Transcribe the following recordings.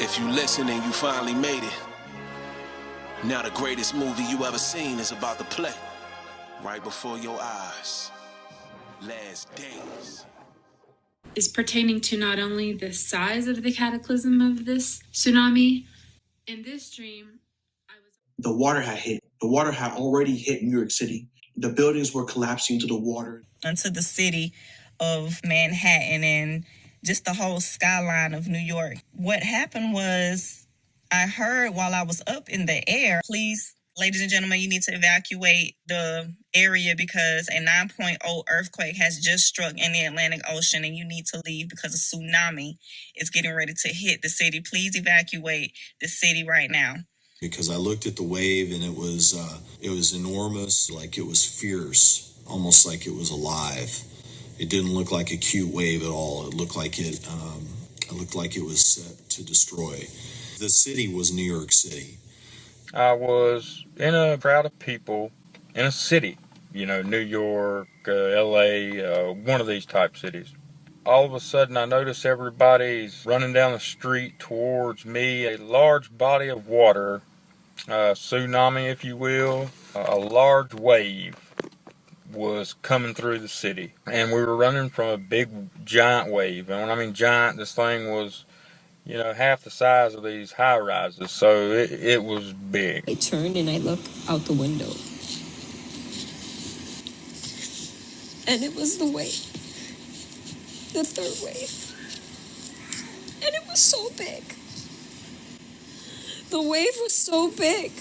If you listen and you finally made it, now the greatest movie you ever seen is about to play right before your eyes. Last Days. Is pertaining to not only the size of the cataclysm of this tsunami. In this dream, the water had hit. The water had already hit New York City. The buildings were collapsing into the water. Into the city of Manhattan and just the whole skyline of New York. What happened was I heard while I was up in the air, please, ladies and gentlemen, you need to evacuate the area because a 9.0 earthquake has just struck in the Atlantic Ocean and you need to leave because a tsunami is getting ready to hit the city. Please evacuate the city right now. Because I looked at the wave and it was enormous, like it was fierce, almost like it was alive. It didn't look like a cute wave at all. It looked like it was set to destroy. The city was New York City. I was in a crowd of people in a city, New York, LA, one of these type cities. All of a sudden, I notice everybody's running down the street towards me. A large body of water, tsunami, if you will, a large wave was coming through the city. And we were running from a big, giant wave. And when I mean giant, this thing was, half the size of these high rises. So it was big. I turned and I looked out the window. And it was the wave. The third wave. And it was so big. The wave was so big.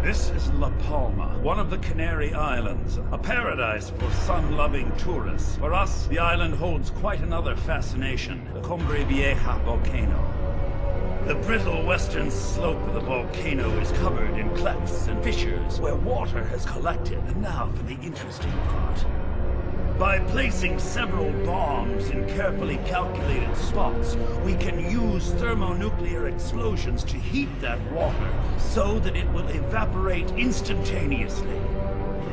This is La Palma, one of the Canary Islands, a paradise for sun-loving tourists. For us, the island holds quite another fascination, the Cumbre Vieja volcano. The brittle western slope of the volcano is covered in clefts and fissures where water has collected. And now for the interesting part. By placing several bombs in carefully calculated spots, we can use thermonuclear explosions to heat that water so that it will evaporate instantaneously.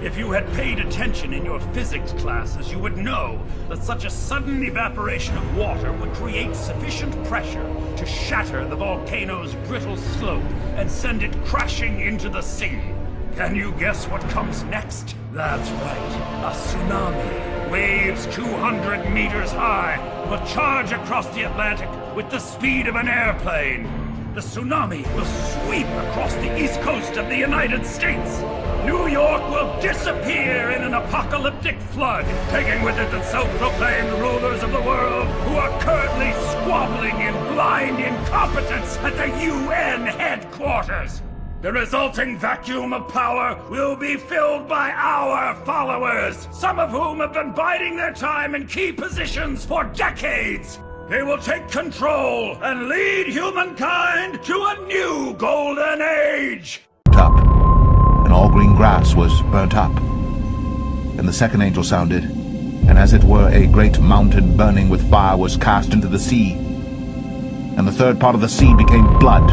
If you had paid attention in your physics classes, you would know that such a sudden evaporation of water would create sufficient pressure to shatter the volcano's brittle slope and send it crashing into the sea. Can you guess what comes next? That's right, a tsunami. Waves 200 meters high will charge across the Atlantic with the speed of an airplane. The tsunami will sweep across the east coast of the United States. New York will disappear in an apocalyptic flood, taking with it the self-proclaimed rulers of the world who are currently squabbling in blind incompetence at the UN headquarters. The resulting vacuum of power will be filled by our followers, some of whom have been biding their time in key positions for decades. They will take control and lead humankind to a new golden age. Up, and all green grass was burnt up. And the second angel sounded, and as it were a great mountain burning with fire was cast into the sea. And the third part of the sea became blood.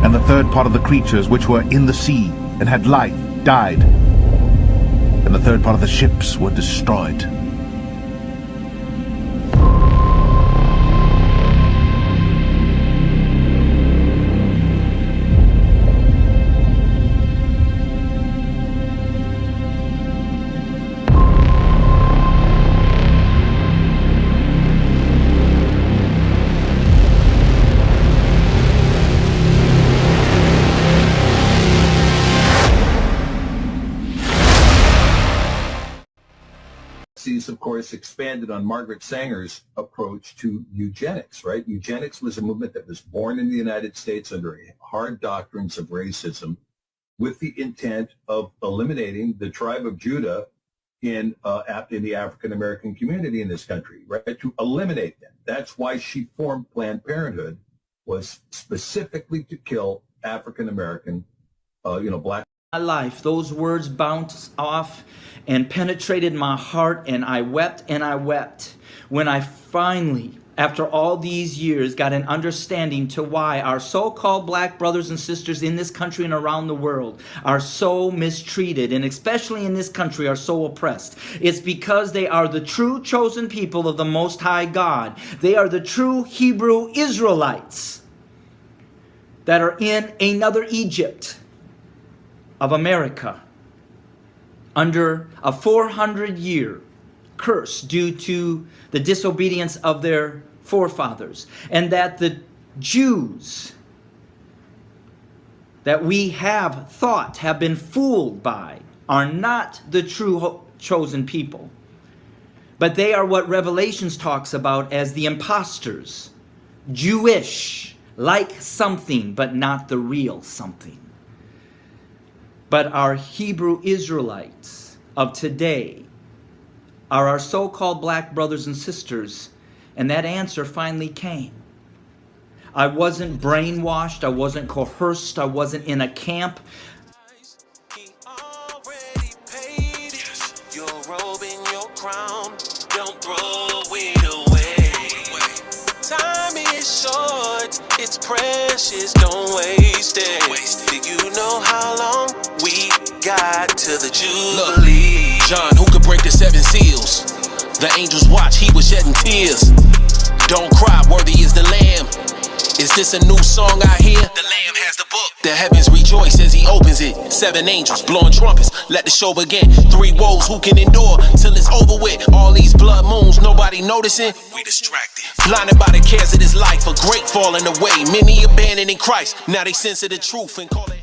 And the third part of the creatures which were in the sea and had life died. And the third part of the ships were destroyed. Of course, expanded on Margaret Sanger's approach to eugenics, right? Eugenics was a movement that was born in the United States under hard doctrines of racism with the intent of eliminating the tribe of Judah in the African American community in this country, right? To eliminate them. That's why she formed Planned Parenthood, was specifically to kill African American, black. My life, those words bounced off and penetrated my heart, and I wept when I finally, after all these years, got an understanding to why our so-called black brothers and sisters in this country and around the world are so mistreated, and especially in this country are so oppressed. It's because they are the true chosen people of the Most High God. They are the true Hebrew Israelites that are in another Egypt of America under a 400-year curse due to the disobedience of their forefathers, and that the Jews that we have thought have been fooled by are not the true chosen people, but they are what Revelations talks about as the imposters, Jewish, like something but not the real something. But our Hebrew Israelites of today are our so-called black brothers and sisters, and that answer finally came. I wasn't brainwashed, I wasn't coerced, I wasn't in a camp. He already paid your robe and your crown. Don't throw it away. Time is short, it's precious, don't waste it. Do you know how long we got to the Jubilee? Look, John, who could break the 7 seals? The angels watch, he was shedding tears. Don't cry, worthy is the Lamb. Is this a new song I hear? The Lamb has the book. The heavens rejoice as he opens it. 7 angels blowing trumpets, let the show begin. 3 woes, who can endure till it's over with? All these blood moons, nobody noticing. We distracted, blinded by the cares of this life. A great falling away, many abandoning Christ. Now they censor the truth and call it